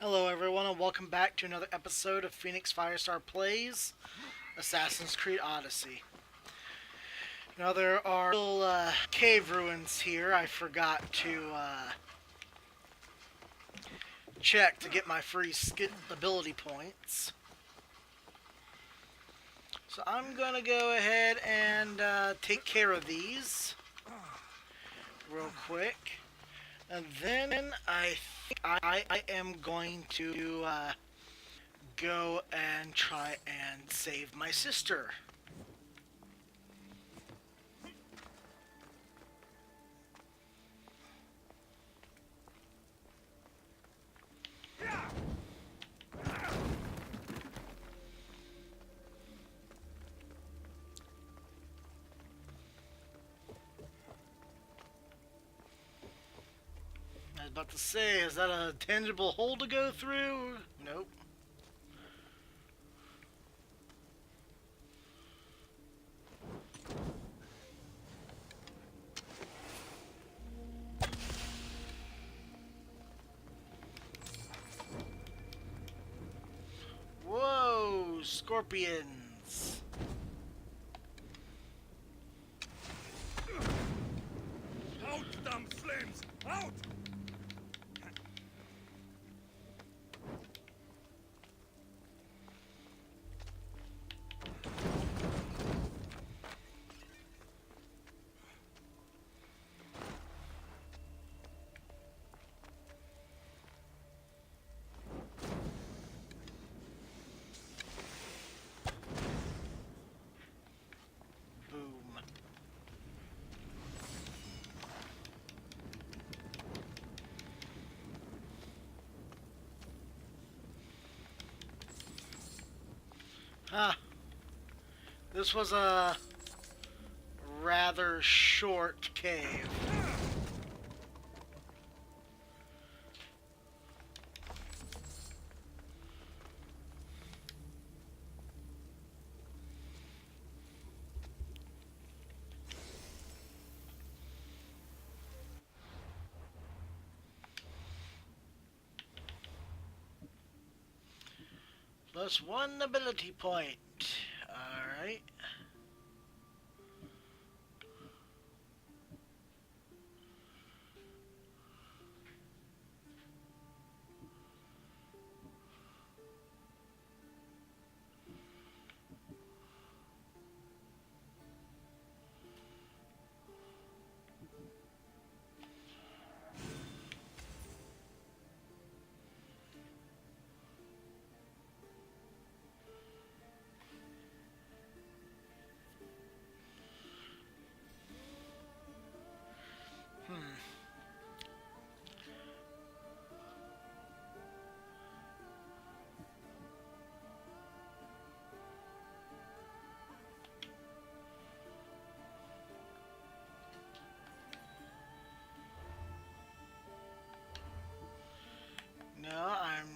Hello everyone and welcome back to another episode of Phoenix Firestar Plays Assassin's Creed Odyssey. Now there are little cave ruins here I forgot to check to get my free ability points. So I'm going to go ahead and take care of these real quick. And then I think I am going to go and try and save my sister. I was about to say, is that a tangible hole to go through? Nope. Whoa, scorpions. Out, damn flames! Out! Boom. Huh. This was a rather short cave. Plus one ability point. Alright. No, I'm...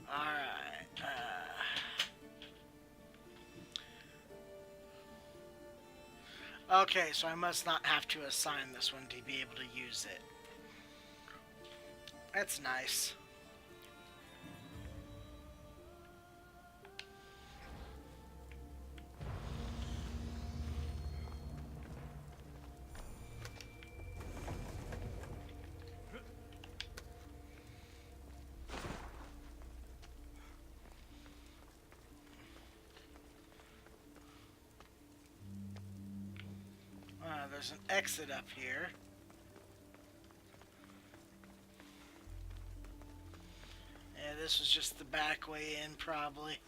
Alright, Okay, so I must not have to assign this one to be able to use it. That's nice. There's an exit up here. Yeah, this was just the back way in, probably.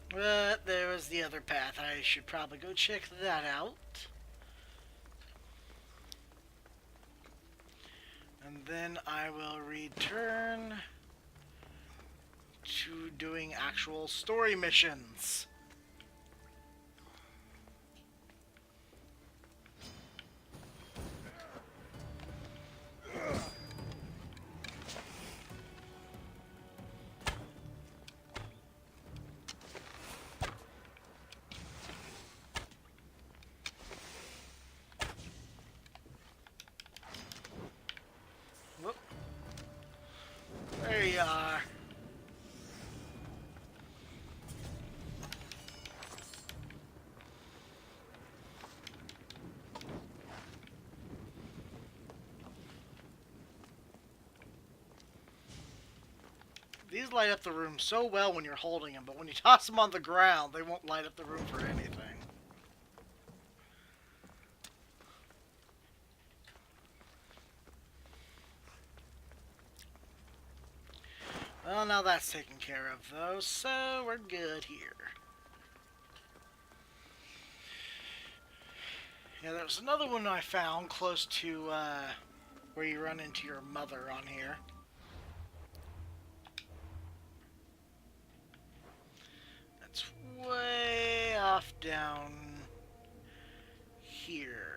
But there was the other path. I should probably go check that out. And then I will return to doing actual story missions. There you are. These light up the room so well when you're holding them, but when you toss them on the ground, they won't light up the room for anything. Well, now that's taken care of, though, so we're good here. Yeah, there was another one I found close to where you run into your mother on here. That's way off down here.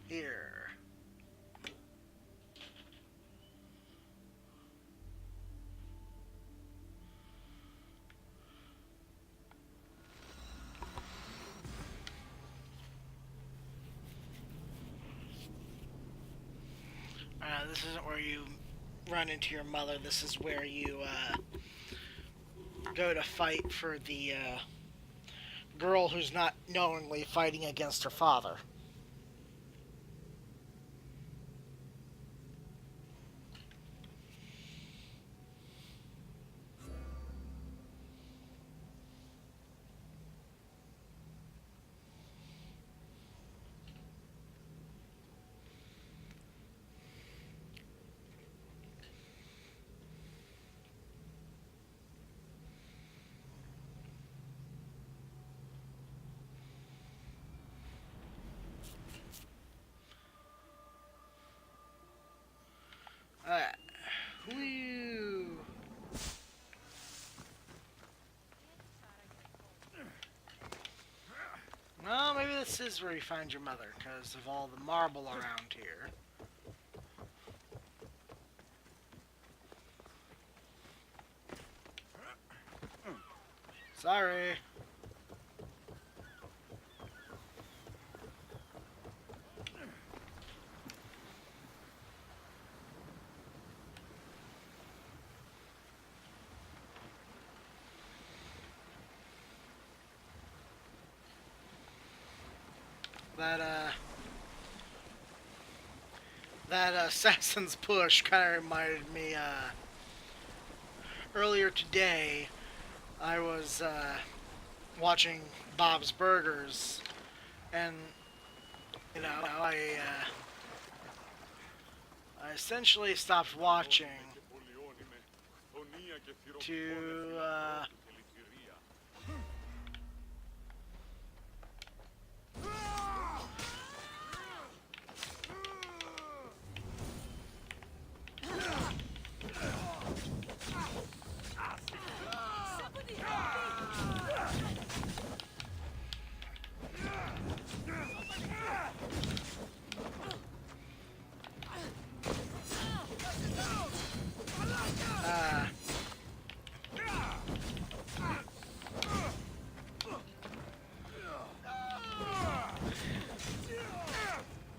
Here. This isn't where you run into your mother. This is where you go to fight for the girl who's not knowingly fighting against her father. Alright. Whew. Well, maybe this is where you find your mother, because of all the marble around here. Sorry. That Assassin's Push kind of reminded me, earlier today, I was, watching Bob's Burgers, and, you know, I essentially stopped watching to,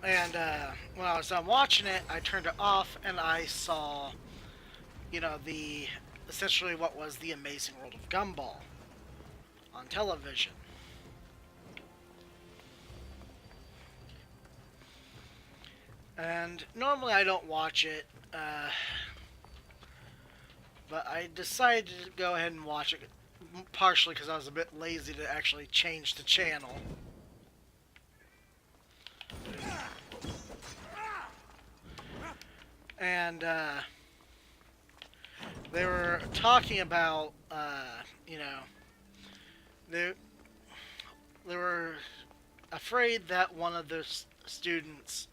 and when I was done watching it, I turned it off and I saw, you know, essentially what was the Amazing World of Gumball on television. And normally I don't watch it, but I decided to go ahead and watch it, partially because I was a bit lazy to actually change the channel. And they were talking about, you know, they were afraid that one of the students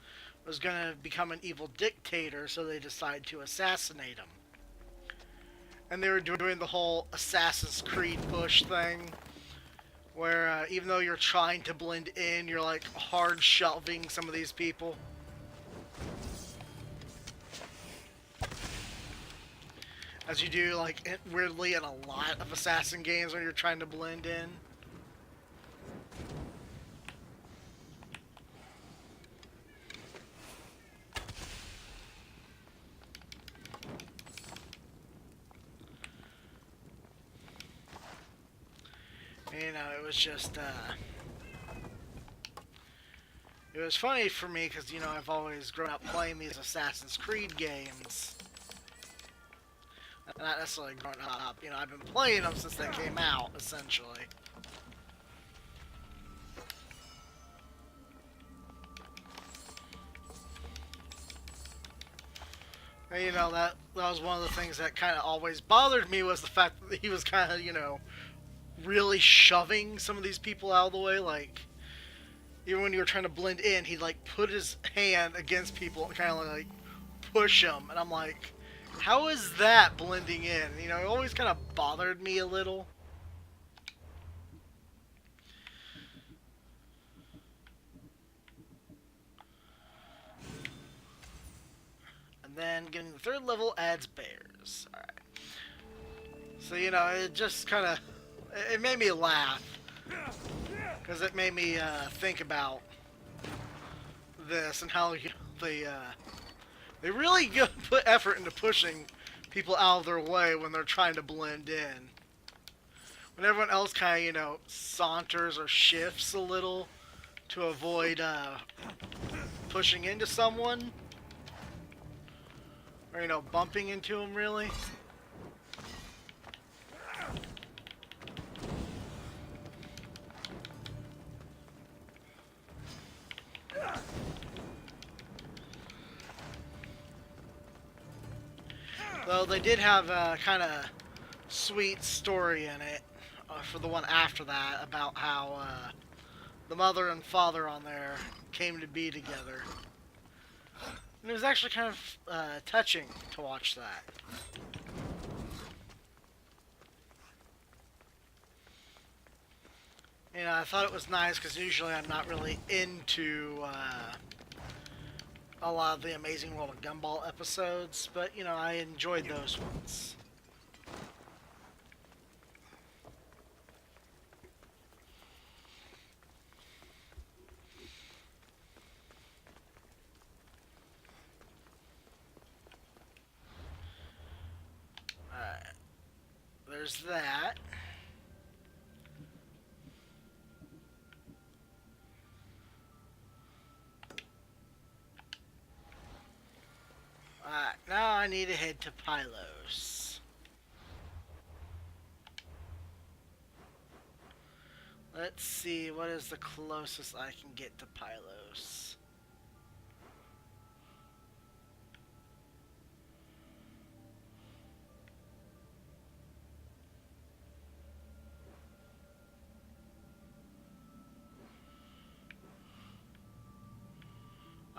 was going to become an evil dictator, so they decided to assassinate him. And they were doing the whole Assassin's Creed push thing, where even though you're trying to blend in, you're like hard shelving some of these people. As you do, like, weirdly in a lot of Assassin games when you're trying to blend in. You know, it was just, it was funny for me because, you know, I've always grown up playing these Assassin's Creed games. Not necessarily growing up, you know, I've been playing them since they came out, essentially. And, you know, that was one of the things that kind of always bothered me was the fact that he was kind of, you know, really shoving some of these people out of the way, like, even when you were trying to blend in, he'd, like, put his hand against people and kind of, like, push them, and I'm like, how is that blending in? You know, it always kind of bothered me a little. And then getting the third level adds bears. Alright. So, you know, it just kind of, it made me laugh. Because it made me think about this and how, you know, they really put effort into pushing people out of their way when they're trying to blend in. When everyone else kind of, you know, saunters or shifts a little to avoid pushing into someone. Or, you know, bumping into them, really. Though they did have a kind of sweet story in it for the one after that about how the mother and father on there came to be together. And it was actually kind of touching to watch that. You know, I thought it was nice because usually I'm not really into a lot of the Amazing World of Gumball episodes, but, you know, I enjoyed those ones. Alright. There's that. Alright, now I need to head to Pylos. Let's see, what is the closest I can get to Pylos?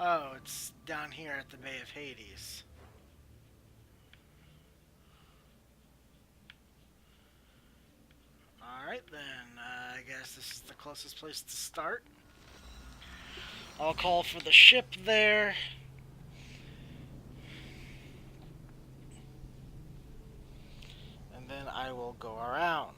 Oh, it's down here at the Bay of Hades. Alright then, I guess this is the closest place to start. I'll call for the ship there. And then I will go around.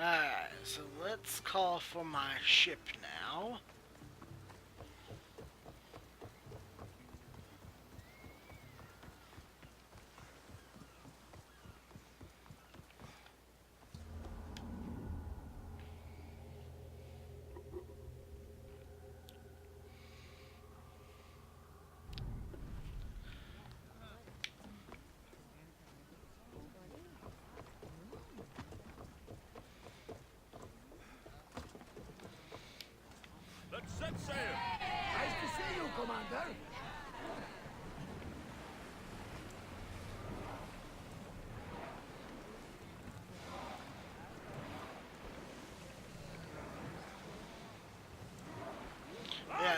Alright, so let's call for my ship now. Let's set sail. Nice to see you, Commander.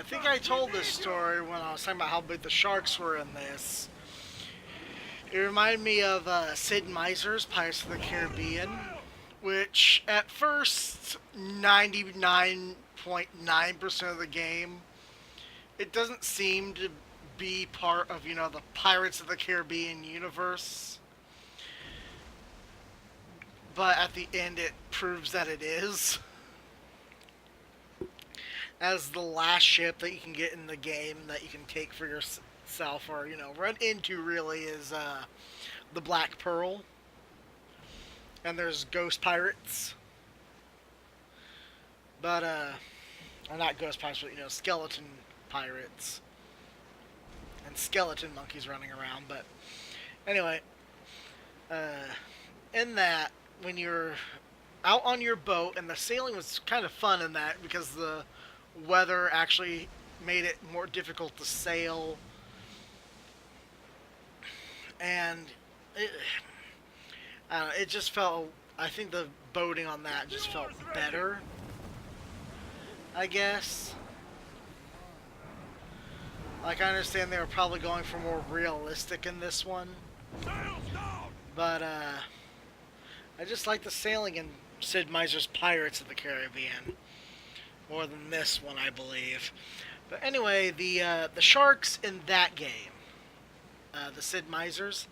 I think I told this story when I was talking about how big the sharks were in this. It reminded me of Sid Meier's Pirates of the Caribbean, which at first, 99.9% of the game, it doesn't seem to be part of, the Pirates of the Caribbean universe. But at the end, it proves that it is. As the last ship that you can get in the game that you can take for yourself or, run into really is the Black Pearl. And there's ghost pirates. But, or not ghost pirates, but, skeleton pirates. And skeleton monkeys running around. But, anyway, in that, when you're out on your boat, and the sailing was kind of fun in that because the weather actually made it more difficult to sail, and it just felt, I think the boating on that just felt better, I guess. Like, I understand they were probably going for more realistic in this one, but I just like the sailing in Sid Meier's Pirates of the Caribbean more than this one, I believe. But anyway, the sharks in that game, the Sid Meier's,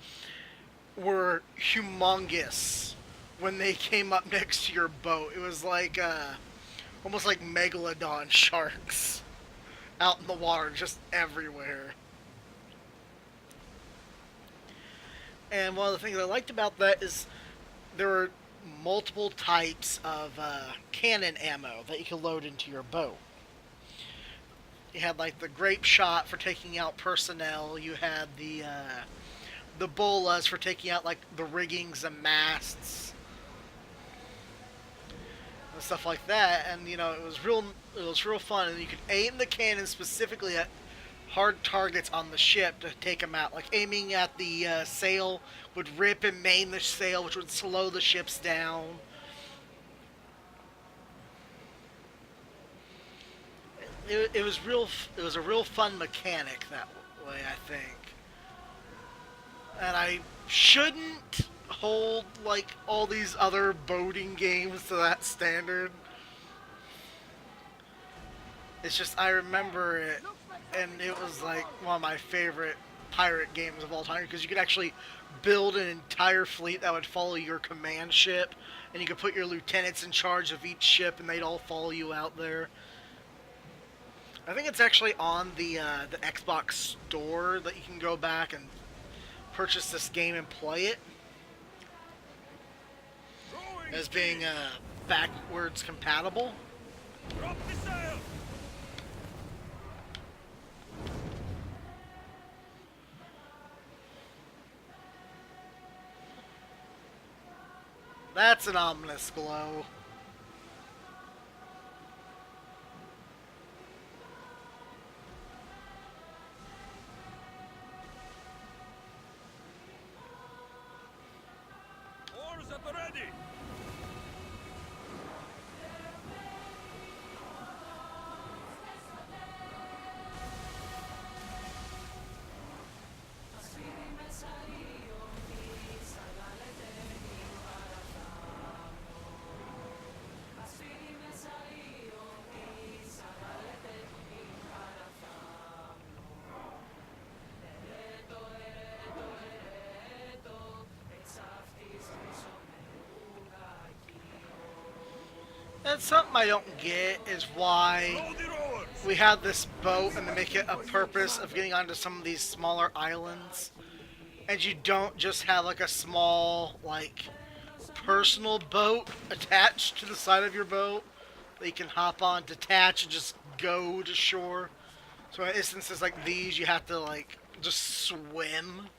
were humongous when they came up next to your boat. It was like almost like megalodon sharks out in the water, just everywhere. And one of the things I liked about that is there were multiple types of cannon ammo that you could load into your boat. You had like the grape shot for taking out personnel. You had the bolas for taking out like the riggings and masts and stuff like that. And it was real fun. And you could aim the cannon specifically at hard targets on the ship to take them out. Like aiming at the sail would rip and maim the sail, which would slow the ships down. It was a real fun mechanic that way, I think. And I shouldn't hold like all these other boating games to that standard. It's just I remember it, and it was like one of my favorite pirate games of all time because you could actually build an entire fleet that would follow your command ship, and you could put your lieutenants in charge of each ship, and they'd all follow you out there. I think it's actually on the Xbox store that you can go back and purchase this game and play it as being backwards compatible. Drop the sail! That's an ominous glow. Oars at the ready! And something I don't get is why Load the rowers! we have this boat and they make it a purpose of getting onto some of these smaller islands. And you don't just have like a small, like, personal boat attached to the side of your boat that you can hop on, detach, and just go to shore. So in instances like these, you have to, like, just swim.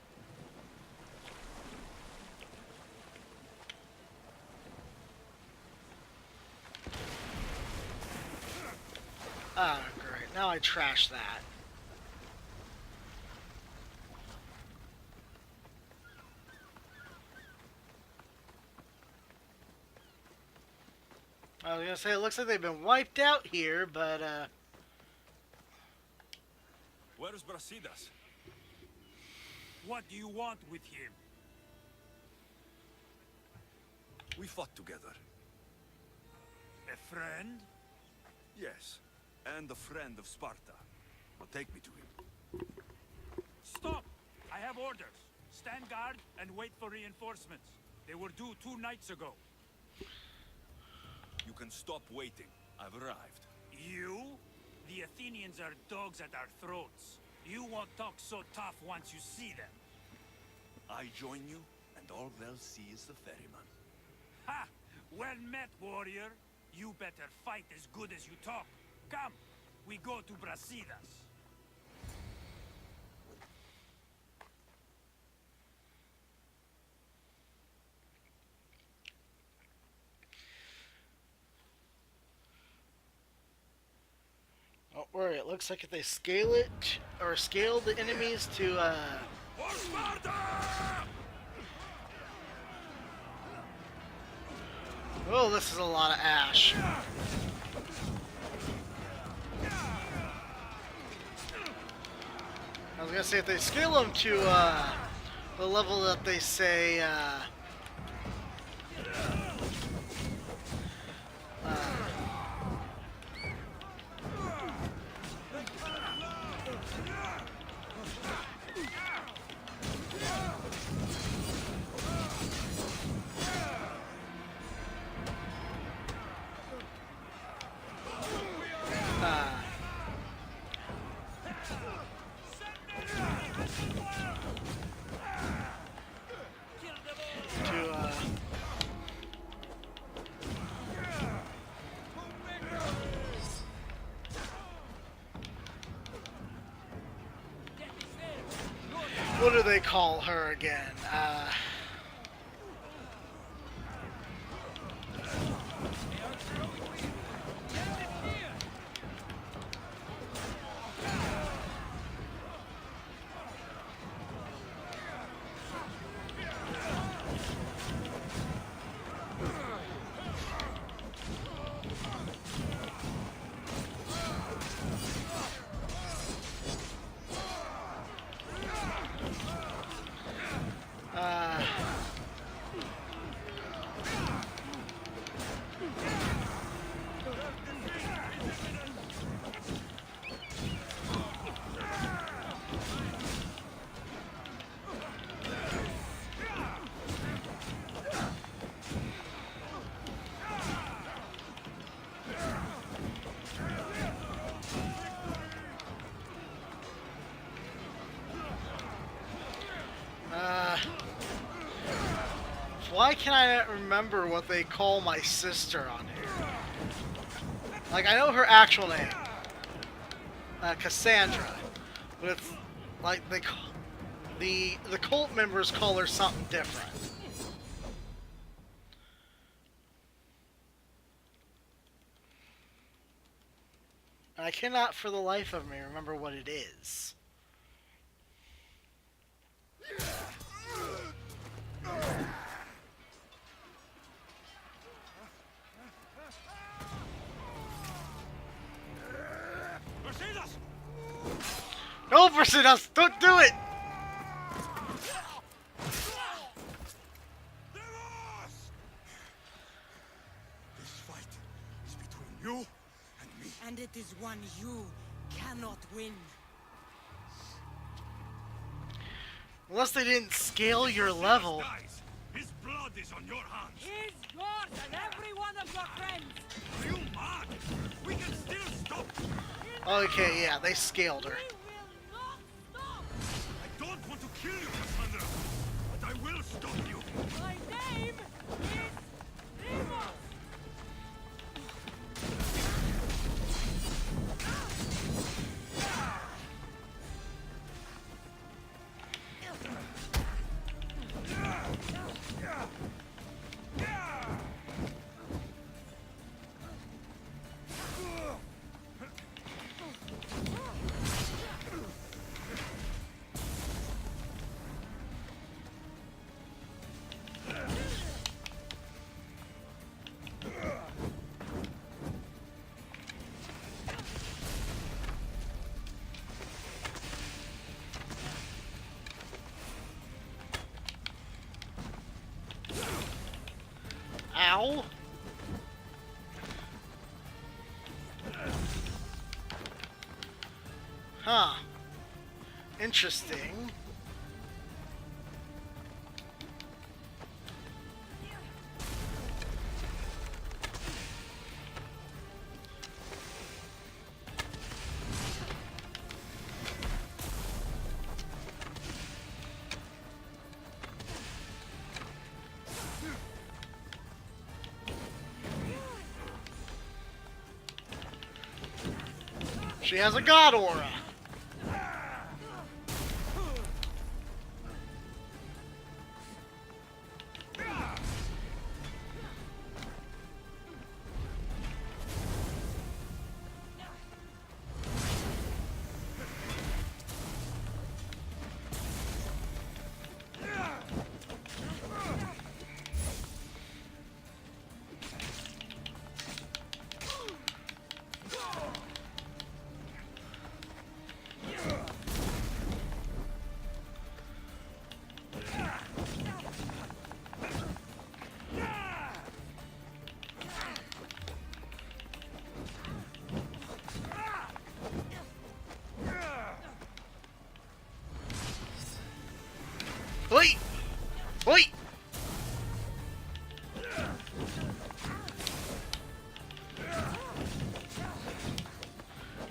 Ah, great. Now I trash that. I was gonna say, it looks like they've been wiped out here, but, Where's Brasidas? What do you want with him? We fought together. A friend? Yes, and a friend of Sparta. Well, take me to him. Stop! I have orders. Stand guard and wait for reinforcements. They were due 2 nights ago. You can stop waiting. I've arrived. You? The Athenians are dogs at our throats. You won't talk so tough once you see them. I join you, and all they'll see is the ferryman. Ha! Well met, warrior. You better fight as good as you talk. Come, we go to Brasidas. Don't worry, it looks like if they scale it, or scale the enemies to, For Sparta! oh, this is a lot of ash. I was gonna say, if they scale them to, the level that they say, what do they call her again? Why can I not remember what they call my sister on here? Like, I know her actual name, Cassandra, but it's like they call, the cult members call her something different. And I cannot, for the life of me, remember what it is. Brasidas! No, Brasidas, don't do it! Deimos! This fight is between you and me. And it is one you cannot win. Unless they didn't scale your level. Dies. His blood is on your hands. Is yours and every one of your friends. Are you mad? We can still stop. Okay, yeah, they scaled her. We will not stop. I don't want to kill you, Cassandra, but I will stop you. My name is Deimos. Ow! Huh. Interesting. She has a god aura. Oi! Oi!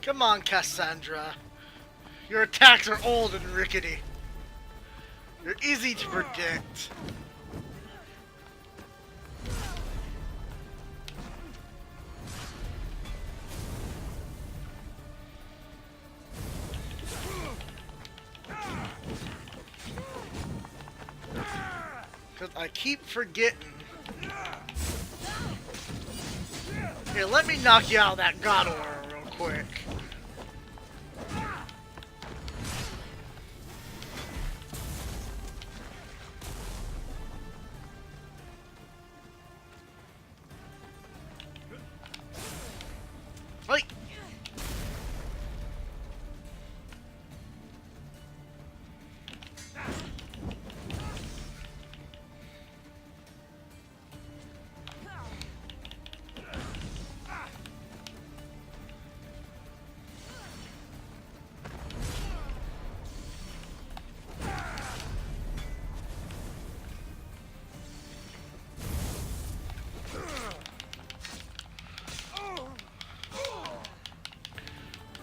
Come on, Cassandra. Your attacks are old and rickety. You're easy to predict. Because I keep forgetting. Here, let me knock you out of that god aura real quick. Oi!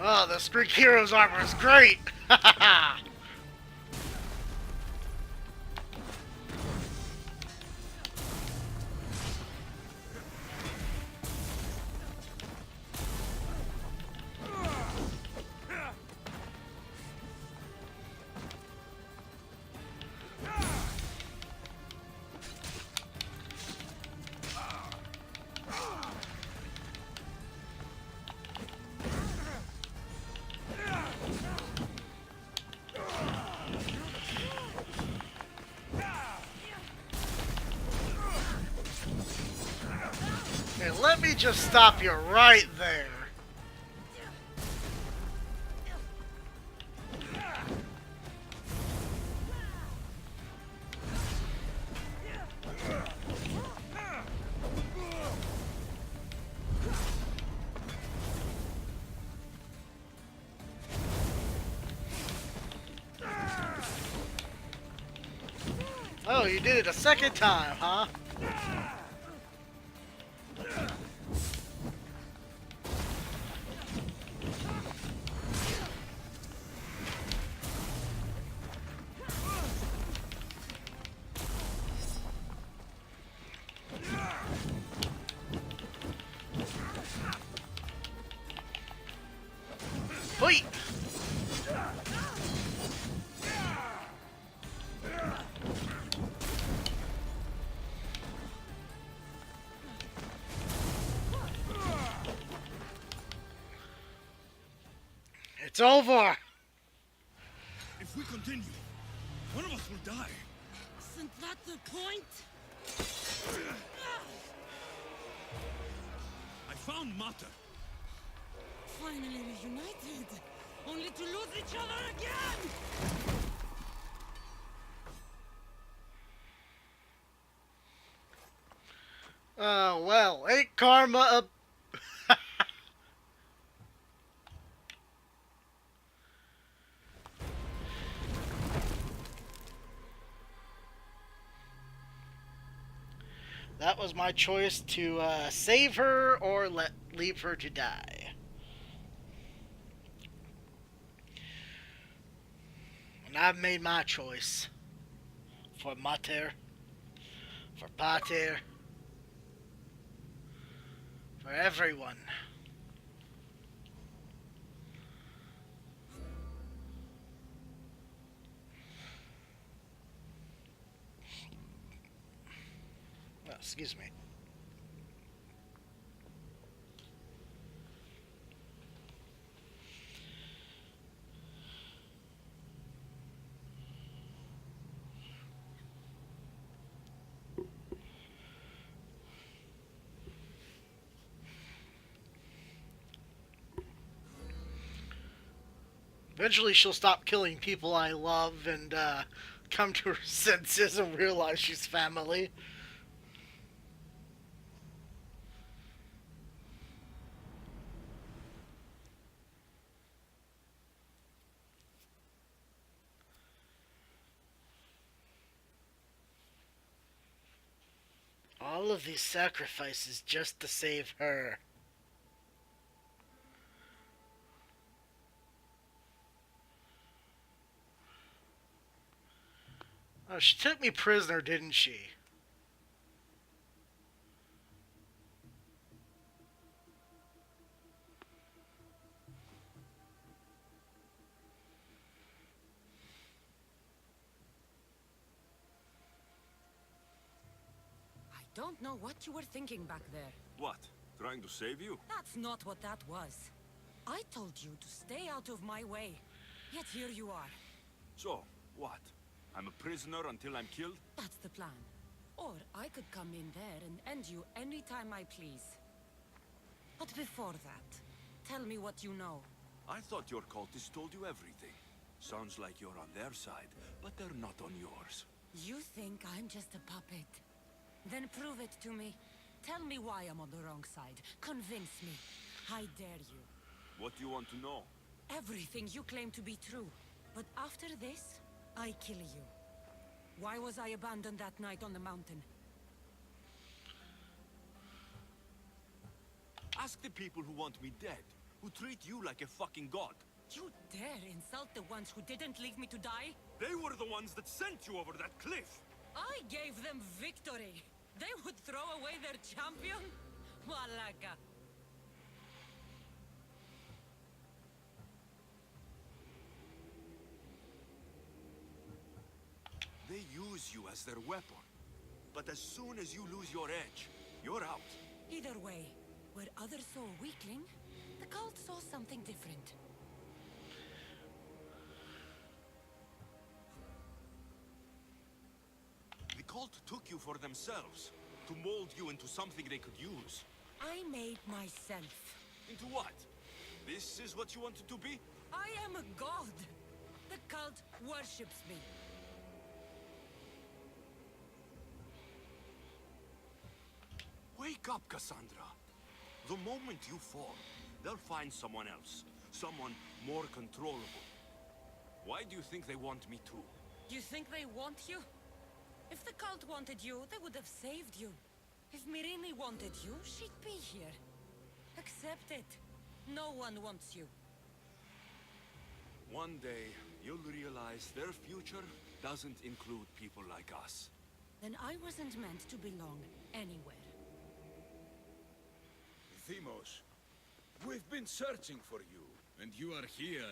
Oh, this Greek hero's armor is great! Ha ha ha! Hey, let me just stop you right there. Oh, you did it a second time, huh? Wait! It's over! If we continue, one of us will die. Isn't that the point? I found Mater. Finally reunited, only to lose each other again! Oh, well, ain't karma a... That was my choice to save her or leave her to die. And I've made my choice. For Mater, for Pater, for everyone. Oh, excuse me. Eventually she'll stop killing people I love and come to her senses and realize she's family. All of these sacrifices just to save her. Oh, she took me prisoner, didn't she? I don't know what you were thinking back there. What? Trying to save you? That's not what that was. I told you to stay out of my way. Yet here you are. So, what? I'm a prisoner until I'm killed? That's the plan. Or I could come in there and end you anytime I please. But before that, tell me what you know. I thought your cultists told you everything. Sounds like you're on their side, but they're not on yours. You think I'm just a puppet? Then prove it to me. Tell me why I'm on the wrong side. Convince me. I dare you. What do you want to know? Everything you claim to be true. But after this, I kill you. Why was I abandoned that night on the mountain? Ask the people who want me dead, who treat you like a fucking god. You dare insult the ones who didn't leave me to die? They were the ones that sent you over that cliff. I gave them victory. They would throw away their champion? Malaka. They use you as their weapon. But as soon as you lose your edge, you're out. Either way, where others saw a weakling, the cult saw something different. The cult took you for themselves, to mold you into something they could use. I made myself. Into what? This is what you wanted to be? I am a god. The cult worships me. Wake up, Cassandra. The moment you fall, they'll find someone else. Someone more controllable. Why do you think they want me too? You think they want you? If the cult wanted you, they would have saved you. If Myrine wanted you, she'd be here. Accept it. No one wants you. One day, you'll realize their future doesn't include people like us. Then I wasn't meant to belong anywhere. Deimos, we've been searching for you, and you are here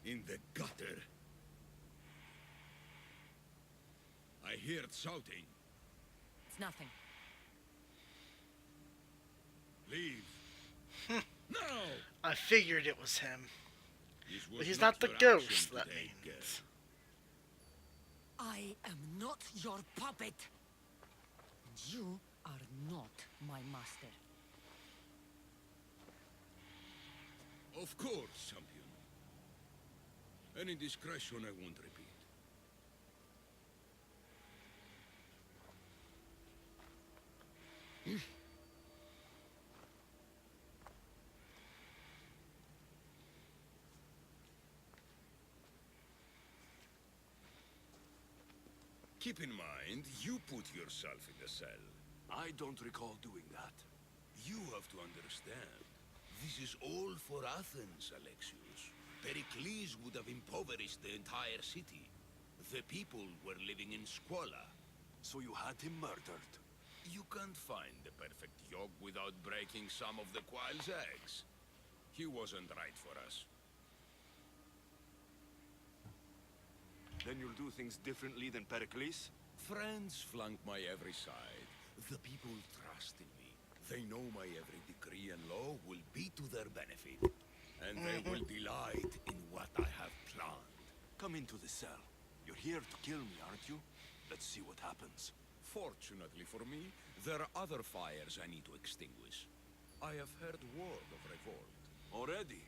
in the gutter. I heard shouting. It's nothing. Leave. Now! I figured it was him. This was But he's not the your ghost, action that today, means. I am not your puppet. You are not my master. Of course, champion. Any indiscretion I won't repeat. Keep in mind, you put yourself in the cell. I don't recall doing that. You have to understand. This is all for Athens, Alexios. Pericles would have impoverished the entire city. The people were living in squalor. So you had him murdered. You can't find the perfect yolk without breaking some of the quail's eggs. He wasn't right for us. Then you'll do things differently than Pericles? Friends flank my every side. The people trust in me. They know my every decree and law will be to their benefit. And they will delight in what I have planned. Come into the cell. You're here to kill me, aren't you? Let's see what happens. Fortunately for me, there are other fires I need to extinguish. I have heard word of revolt. Already?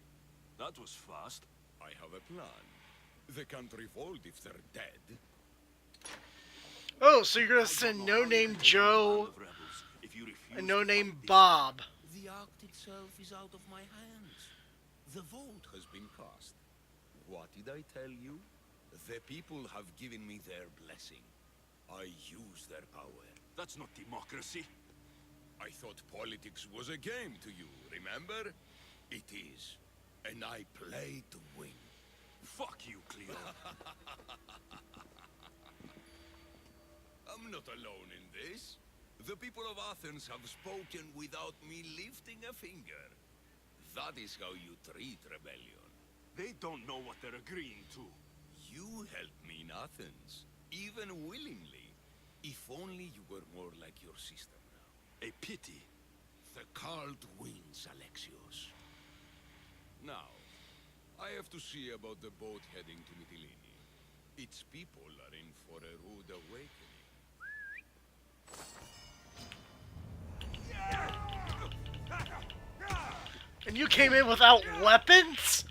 That was fast. I have a plan. They can't revolt if they're dead. Oh, so you're gonna send no-name Joe and no-name Bob. The act itself is out of my hands. The vote has been cast. What did I tell you? The people have given me their blessing. I use their power. That's not democracy. I thought politics was a game to you, remember? It is. And I play to win. Fuck you, Cleo. I'm not alone in this. The people of Athens have spoken without me lifting a finger. That is how you treat rebellion. They don't know what they're agreeing to. You helped me in Athens, even willingly. If only you were more like your sister now. A pity. The cult wins, Alexios. Now, I have to see about the boat heading to Mytilene. Its people are in for a rude awakening. And you came in without weapons?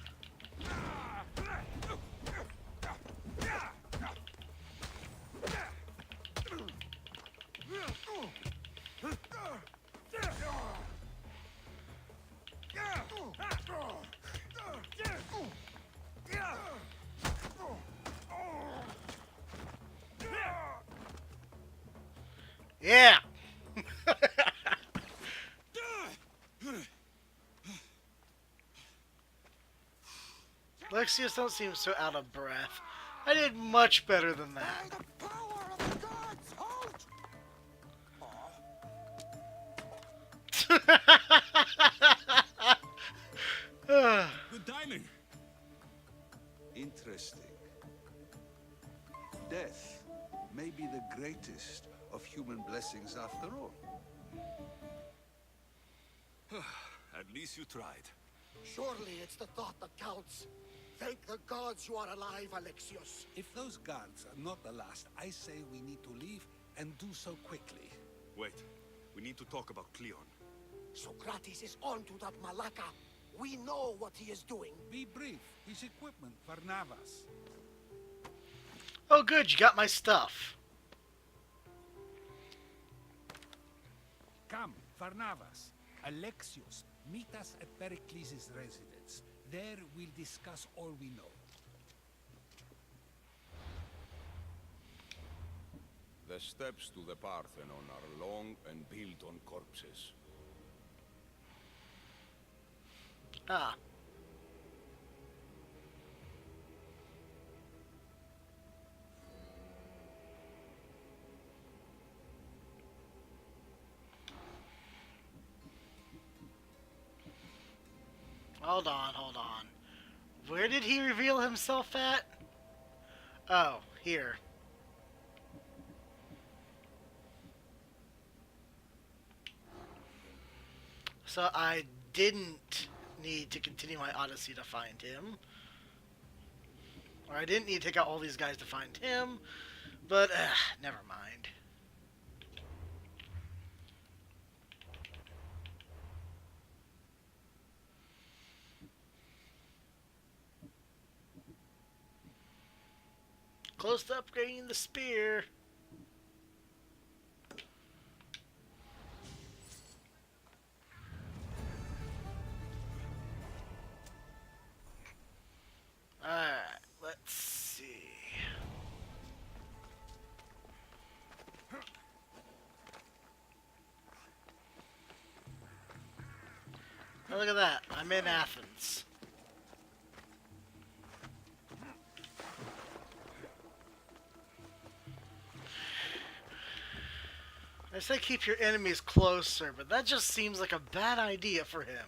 Yeah. Alexios don't seem so out of breath. I did much better than that. The power of the gods! Halt! Good timing. Interesting. Death may be the greatest of human blessings after all. At least you tried. Surely it's the thought that counts. Thank the gods you are alive, Alexios. If those guards are not the last, I say we need to leave and do so quickly. Wait. We need to talk about Cleon. Socrates is onto that Malaka. We know what he is doing. Be brief. His equipment, Varnavas. Oh good, you got my stuff. Come, Varnavas. Alexios, meet us at Pericles' residence. There we'll discuss all we know. The steps to the Parthenon are long and built on corpses. Ah. Hold on, hold on. Where did he reveal himself at? Oh, here. So I didn't need to continue my Odyssey to find him. Or I didn't need to take out all these guys to find him. But, never mind. Close to upgrading the spear. Alright, let's see. Oh, look at that. I'm in Athens. I say keep your enemies closer, but that just seems like a bad idea for him.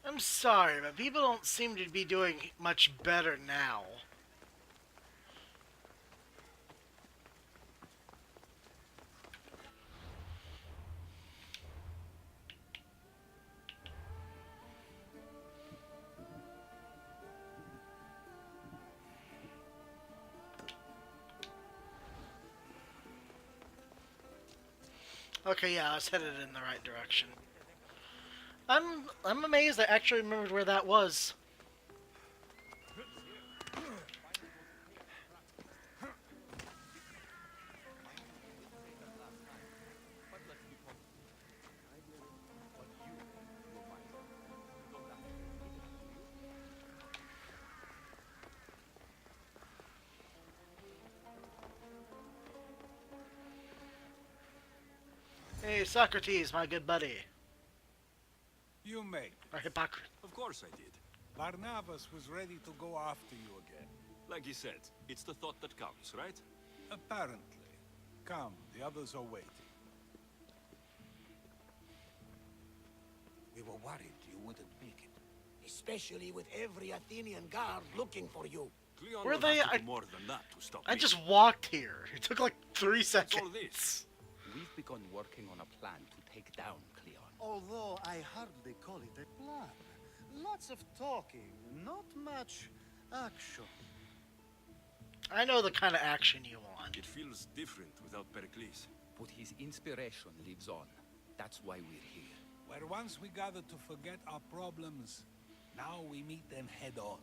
I'm sorry, but people don't seem to be doing much better now. Okay, yeah, I was headed in the right direction. I'm amazed I actually remembered where that was. Hey, Socrates, my good buddy. You made Or it. Hippocrates. Of course I did. Barnabas was ready to go after you again. Like he said, it's the thought that counts, right? Apparently. Come, the others are waiting. We were worried you wouldn't make it. Especially with every Athenian guard looking for you. Cleon Were will they- have to I- do more than that to stop I me. just walked here. It took like 3 all seconds. this. We've begun working on a plan to take down Cleon. Although I hardly call it a plan. Lots of talking, not much action. I know the kind of action you want. It feels different without Pericles. But his inspiration lives on. That's why we're here. Where once we gathered to forget our problems, now we meet them head on.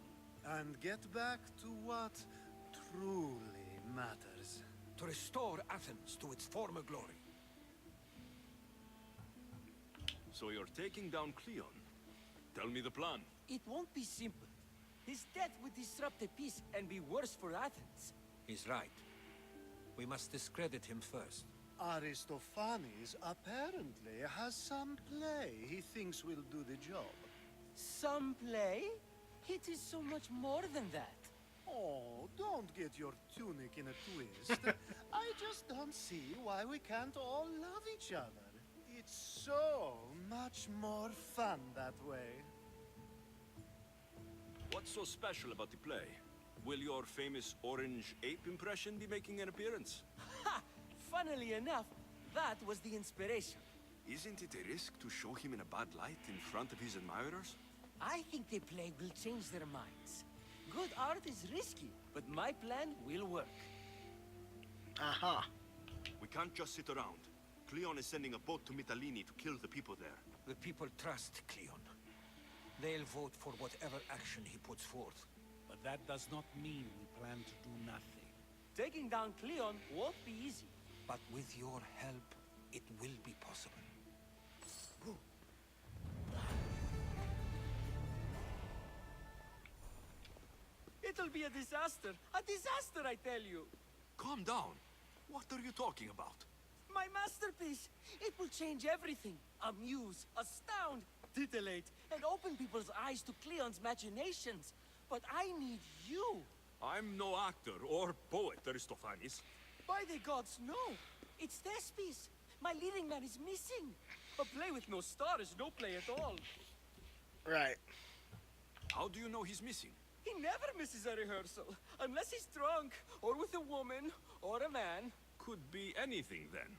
And get back to what truly matters. To restore Athens to its former glory. So you're taking down Cleon. Tell me the plan. It won't be simple. His death would disrupt the peace and be worse for Athens. He's right. We must discredit him first. Aristophanes apparently has some play he thinks will do the job. Some play? It is so much more than that. Oh, don't get your tunic in a twist. I just don't see why we can't all love each other. It's so much more fun that way. What's so special about the play? Will your famous orange ape impression be making an appearance? Ha! Funnily enough, that was the inspiration. Isn't it a risk to show him in a bad light in front of his admirers? I think the play will change their minds. Good art is risky, but my plan will work. Uh-huh. We can't just sit around. Cleon is sending a boat to Mytilene to kill the people there. The people trust Cleon. They'll vote for whatever action he puts forth. But that does not mean we plan to do nothing. Taking down Cleon won't be easy. But with your help, it will be possible. It'll be a disaster. A disaster, I tell you. Calm down. What are you talking about? My masterpiece. It will change everything. Amuse, astound, titillate, and open people's eyes to Cleon's machinations. But I need you. I'm no actor or poet, Aristophanes. By the gods, no. It's Thespis. My leading man is missing. A play with no star is no play at all. Right. How do you know he's missing? He never misses a rehearsal. Unless he's drunk, or with a woman, or a man. Could be anything then.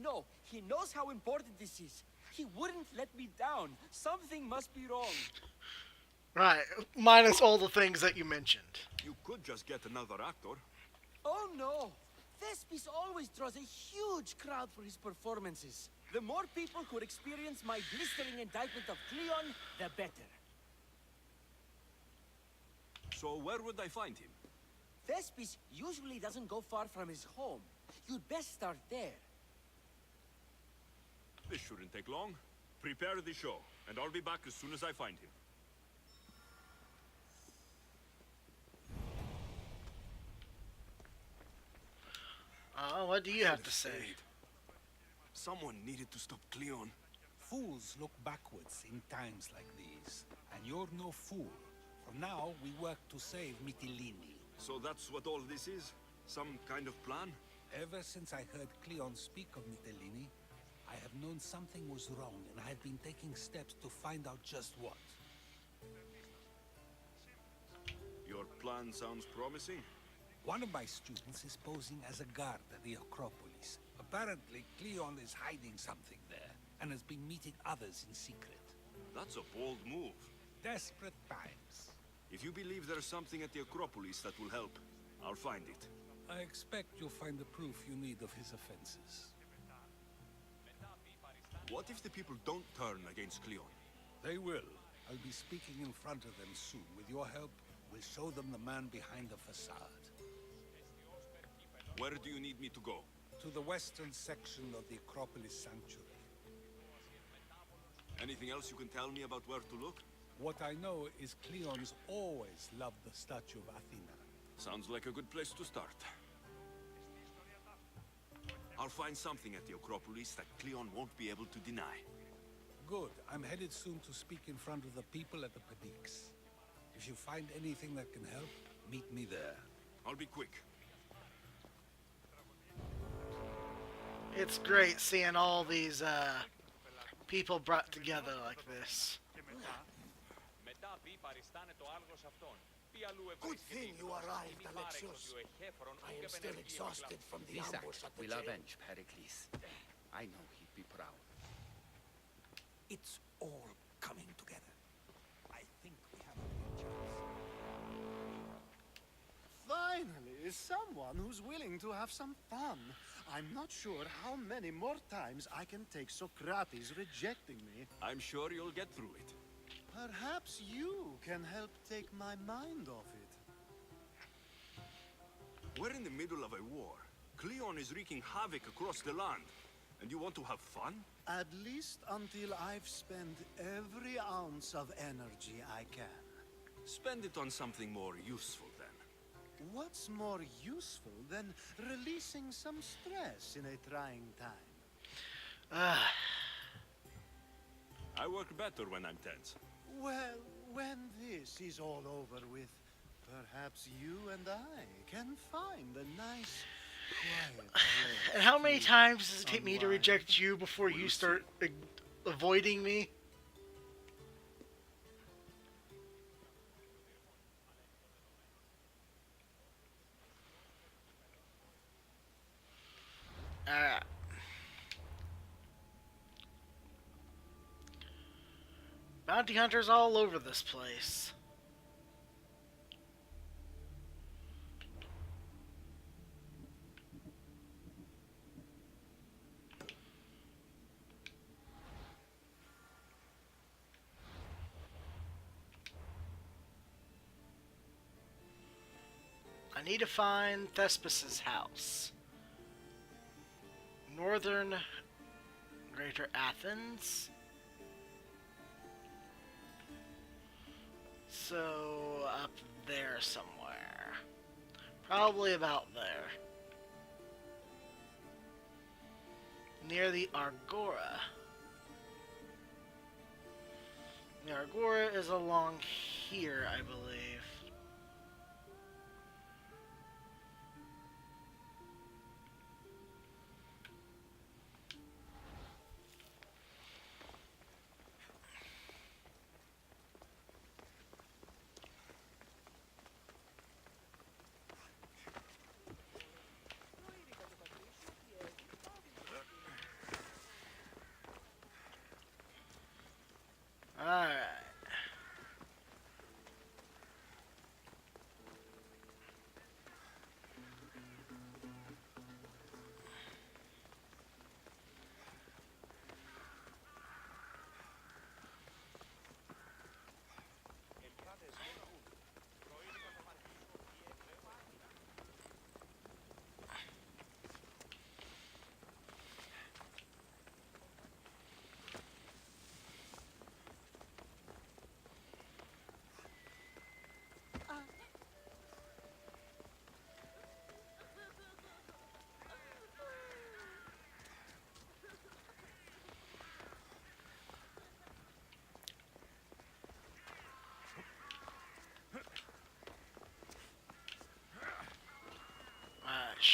No, he knows how important this is. He wouldn't let me down. Something must be wrong. Right. Minus all the things that you mentioned. You could just get another actor. Oh no! Thespis always draws a huge crowd for his performances. The more people who experience my blistering indictment of Cleon, the better. So where would I find him? Thespis usually doesn't go far from his home. You'd best start there. This shouldn't take long. Prepare the show, and I'll be back as soon as I find him. Oh, what do you have to say? Stayed. Someone needed to stop Cleon. Fools look backwards in times like these. And you're no fool. For now, we work to save Mytilene. So that's what all this is? Some kind of plan? Ever since I heard Cleon speak of Mytilene, I have known something was wrong, and I have been taking steps to find out just what. Your plan sounds promising. One of my students is posing as a guard at the Acropolis. Apparently, Cleon is hiding something there, and has been meeting others in secret. That's a bold move. Desperate times. If you believe there's something at the Acropolis that will help, I'll find it. I expect you'll find the proof you need of his offenses. What if the people don't turn against Cleon? They will. I'll be speaking in front of them soon. With your help, we'll show them the man behind the facade. Where do you need me to go? To the western section of the Acropolis Sanctuary. Anything else you can tell me about where to look? What I know is Cleon's always loved the statue of Athena. Sounds like a good place to start. I'll find something at the Acropolis that Cleon won't be able to deny. Good. I'm headed soon to speak in front of the people at the Pedix. If you find anything that can help, meet me there. I'll be quick. It's great seeing all these people brought together like this. Good thing you arrived, Alexios. I am still exhausted from the This ambush act at the will jail. avenge Pericles. I know he'd be proud. It's all coming together. I think we have a real chance. Finally, someone who's willing to have some fun. I'm not sure how many more times I can take Socrates rejecting me. I'm sure you'll get through it. Perhaps you can help take my mind off it. We're in the middle of a war. Cleon is wreaking havoc across the land. And you want to have fun? At least until I've spent every ounce of energy I can. Spend it on something more useful then. What's more useful than releasing some stress in a trying time? I work better when I'm tense. Well, when this is all over with, perhaps you and I can find a nice, quiet place. And how many to times does it take me to unwind. reject you before you start avoiding me? Alright. Bounty hunters all over this place. I need to find Thespis' house. Northern Greater Athens. So, up there somewhere. Probably about there. Near the Agora. The Agora is along here, I believe. Alright.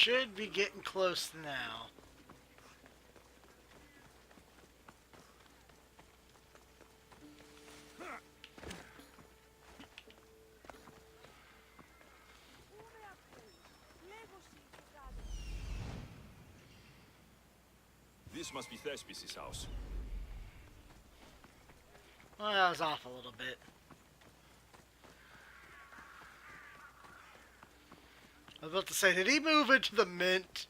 should be getting close now. This must be Thespis' house. Well, that was off a little bit. I was about to say, did he move into the mint?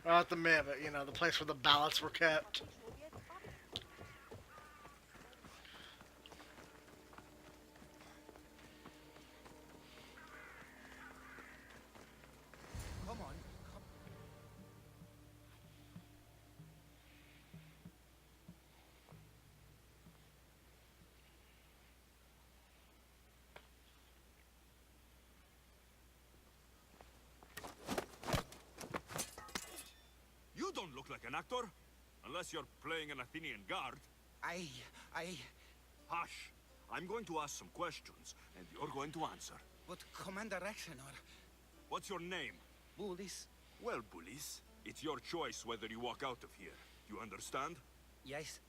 Or not the mint, but, you know, the place where the ballots were kept. Come on. You don't look like an actor. Unless you're playing an Athenian guard. I... Hush. I'm going to ask some questions, and you're going to answer. But Commander Rexenor... What's your name? Bullis? Well, Bullis, it's your choice whether you walk out of here. You understand? Yes.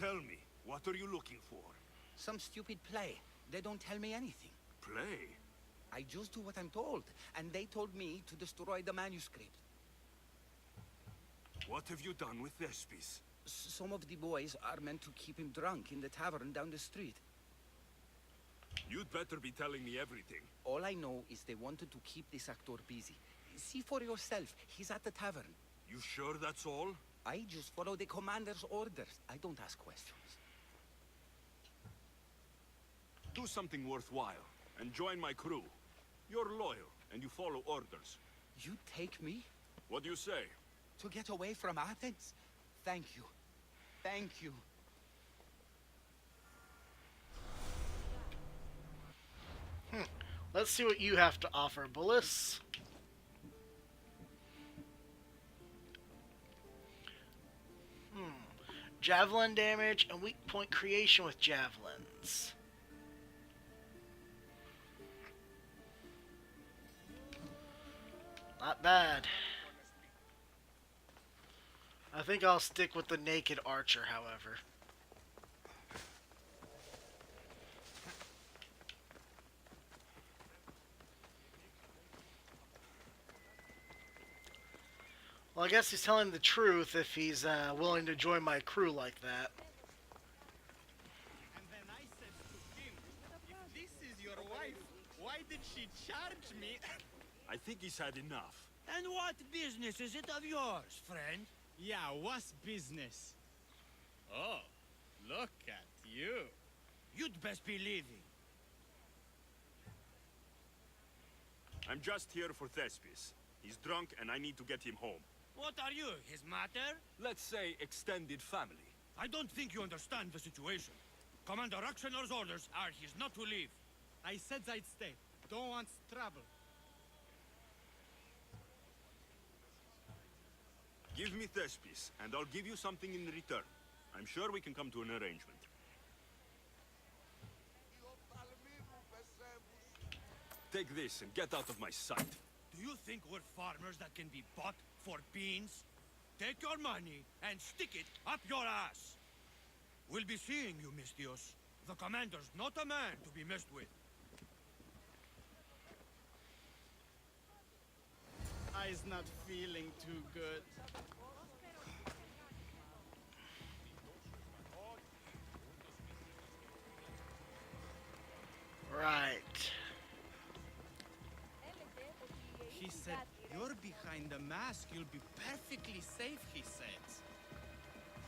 Tell me, what are you looking for? Some stupid play. They don't tell me anything. Play? I just do what I'm told, and they told me to destroy the manuscript. What have you done with Thespis? Some of the boys are meant to keep him drunk in the tavern down the street. You'd better be telling me everything. All I know is they wanted to keep this actor busy. See for yourself, he's at the tavern. You sure that's all? I just follow the commander's orders. I don't ask questions. Do something worthwhile, and join my crew. You're loyal, and you follow orders. You take me? What do you say? To get away from Athens? Thank you. Thank you. Let's see what you have to offer, Bullis. Javelin damage and weak point creation with javelins. Not bad. I think I'll stick with the naked archer, however. Well, I guess he's telling the truth if he's willing to join my crew like that. And then I said to him, if this is your wife, why did she charge me? I think he's had enough. And what business is it of yours, friend? Yeah, what's business? Oh, look at you. You'd best be leaving. I'm just here for Thespis. He's drunk and I need to get him home. What are you, his mater? Let's say extended family. I don't think you understand the situation. Commander Rexenor's orders are he's not to leave. I said I'd stay. Don't want trouble. Give me Thespis, and I'll give you something in return. I'm sure we can come to an arrangement. Take this and get out of my sight. Do you think we're farmers that can be bought for beans? Take your money and stick it up your ass. We'll be seeing you, Mistios. The commander's not a man to be messed with. I's not feeling too good. Right. He said, you're behind the mask, you'll be perfectly safe, he said.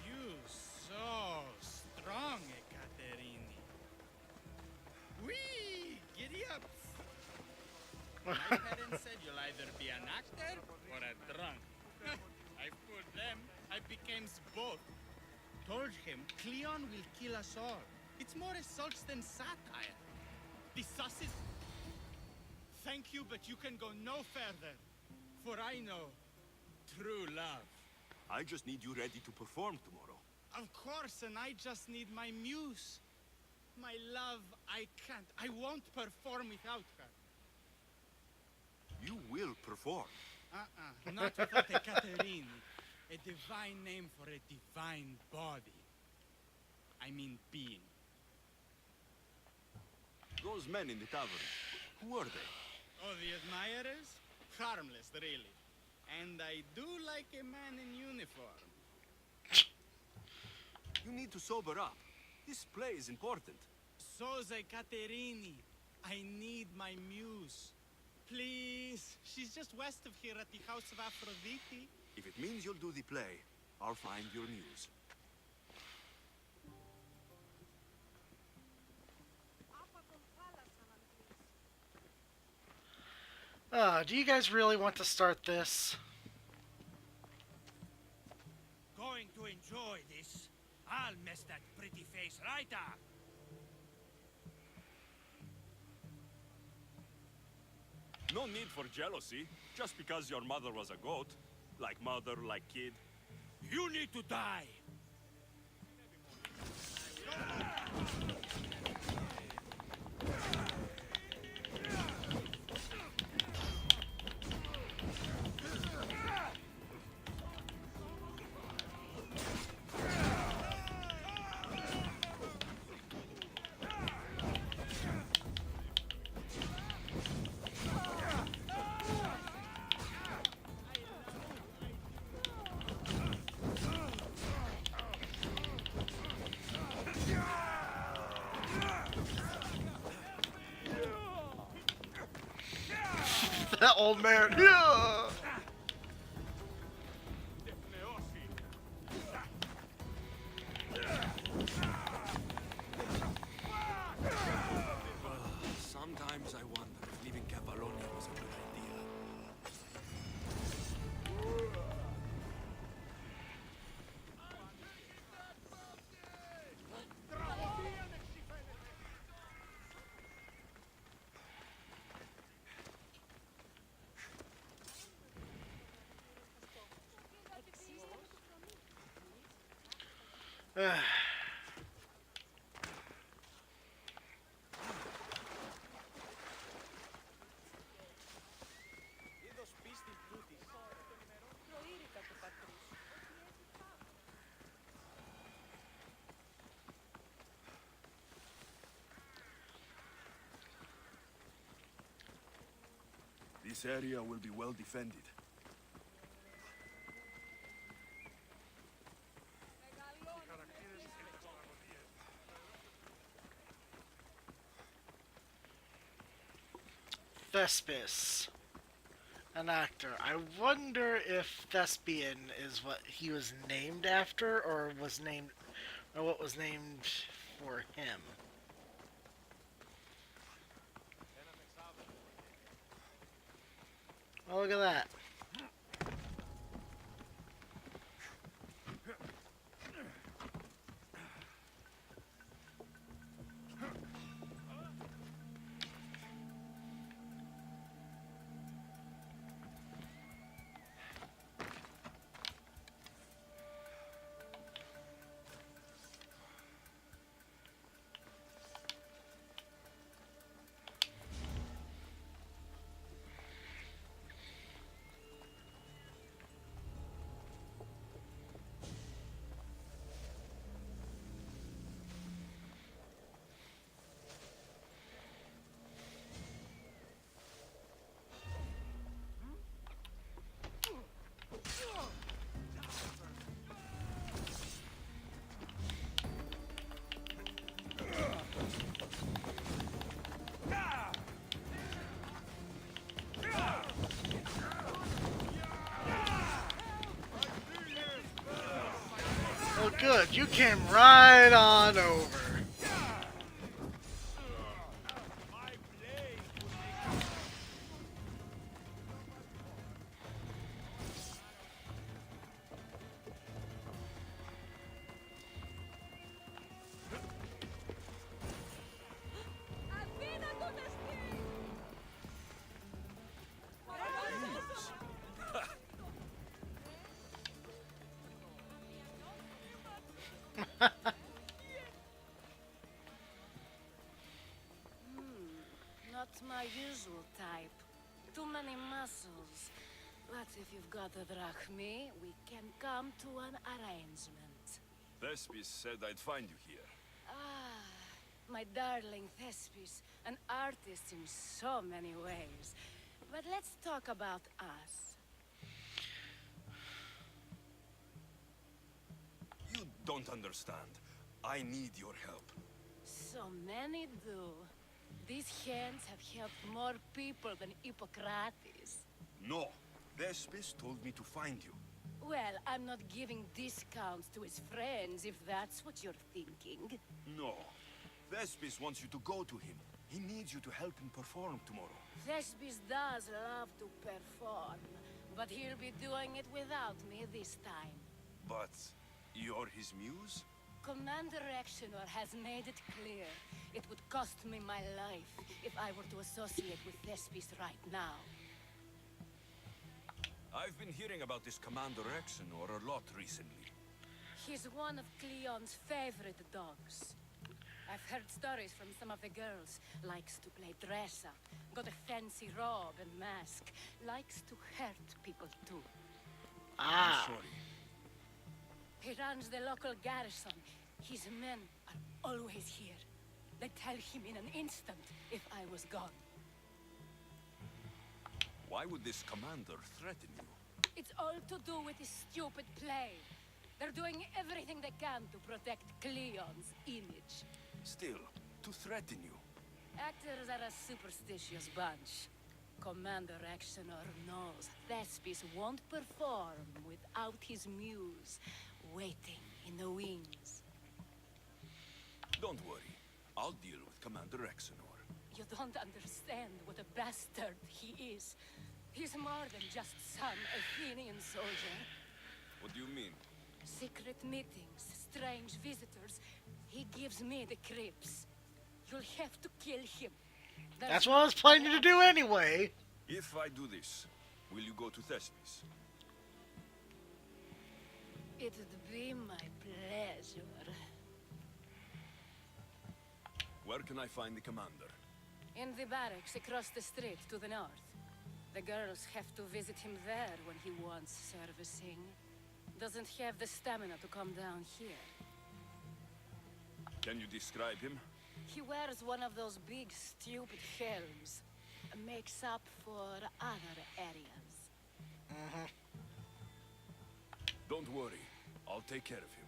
You so strong, Ekaterini. Whee! Giddy up! My parents said you'll either be an actor or a drunk. I fooled them. I became both. Told him Cleon will kill us all. It's more insults than satire. The sausage... Thank you, but you can go no further. For I know true love. I just need you ready to perform tomorrow. Of course, and I just need my muse. My love, I can't. I won't perform without her. You will perform. Not without a Caterine. A divine name for a divine body. I mean being. Those men in the tavern, who are they? Oh, the admirers? Harmless, really. And I do like a man in uniform. You need to sober up. This play is important. Soze Caterini. I need my muse. Please. She's just west of here at the House of Aphrodite. If it means you'll do the play, I'll find your muse. Do you guys really want to start this? Going to enjoy this. I'll mess that pretty face right up. No need for jealousy, just because your mother was a goat. Like mother, like kid. You need to die. That old man. Yeah. Sometimes I wonder if leaving Catalonia was a good idea. This area will be well defended. Thespis. An actor. I wonder if Thespian is what he was named after, or what was named for him. Oh, look at that. Oh, good. You came right on over. Not my usual type. too many muscles. But if you've got a drachmi, we can come to an arrangement. Thespis said I'd find you here. Ah, my darling Thespis, an artist in so many ways. But let's talk about us. You don't understand. I need your help. So many do. These hands have helped more people than Hippocrates. No. Thespis told me to find you. Well, I'm not giving discounts to his friends, if that's what you're thinking. No. Thespis wants you to go to him. He needs you to help him perform tomorrow. Thespis does love to perform, but he'll be doing it without me this time. But you're his muse? Commander Exenor has made it clear it would cost me my life if I were to associate with Thespis right now. I've been hearing about this Commander Exenor a lot recently. He's one of Cleon's favorite dogs. I've heard stories from some of the girls. Likes to play dress-up, got a fancy robe and mask. Likes to hurt people too. I'm sorry. He runs the local garrison. His men are always here. They'd tell him in an instant if I was gone. Why would this commander threaten you? It's all to do with his stupid play. They're doing everything they can to protect Cleon's image. Still, to threaten you. Actors are a superstitious bunch. Commander Exenor knows Thespis won't perform without his muse waiting in the wings. Don't worry. I'll deal with Commander Exenor. You don't understand what a bastard he is. He's more than just some Athenian soldier. What do you mean? Secret meetings, strange visitors. He gives me the creeps. You'll have to kill him. That's what I was planning to do anyway. If I do this, will you go to Thespis? It'd be my pleasure. Where can I find the commander? In the barracks across the street to the north. The girls have to visit him there when he wants servicing. Doesn't have the stamina to come down here. Can you describe him? He wears one of those big, stupid helms. Makes up for other areas. Don't worry. I'll take care of him.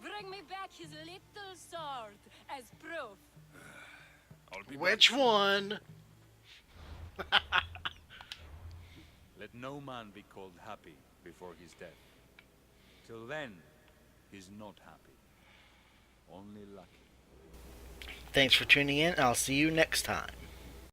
Bring me back his little sword as proof. I'll be Which back. one? Let no man be called happy before his death. Till then, he's not happy. Only lucky. Thanks for tuning in. I'll see you next time.